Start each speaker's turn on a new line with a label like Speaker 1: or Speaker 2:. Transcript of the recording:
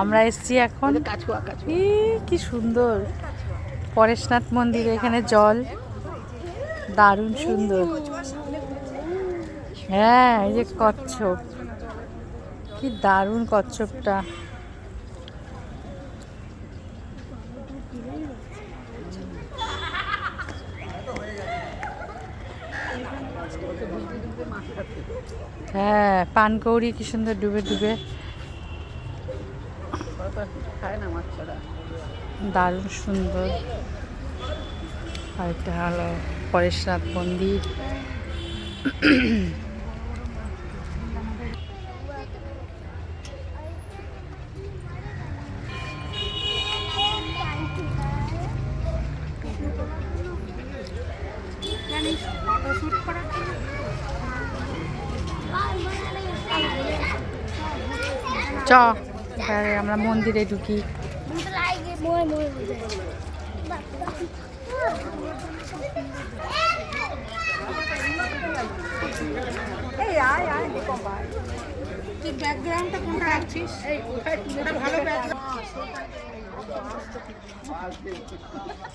Speaker 1: আমরা এসছি এখন, কি সুন্দর পরেশনাথ মন্দির, এখানে জল দারুণ সুন্দর। হ্যাঁ, এই যে কচ্ছপ, কি দারুণ কচ্ছপটা। হ্যাঁ, পানকৌড়ি কি সুন্দর ডুবে ডুবে, দারুণ সুন্দর। আর এটা হলো পরেশনাথ মন্দির। চ আমরা মন্দিরে ঢুকি।
Speaker 2: ব্যাকগ্রাউন্ডটা কোনটা রাখছিস? ভালো ব্যাকগ্রাউন্ড।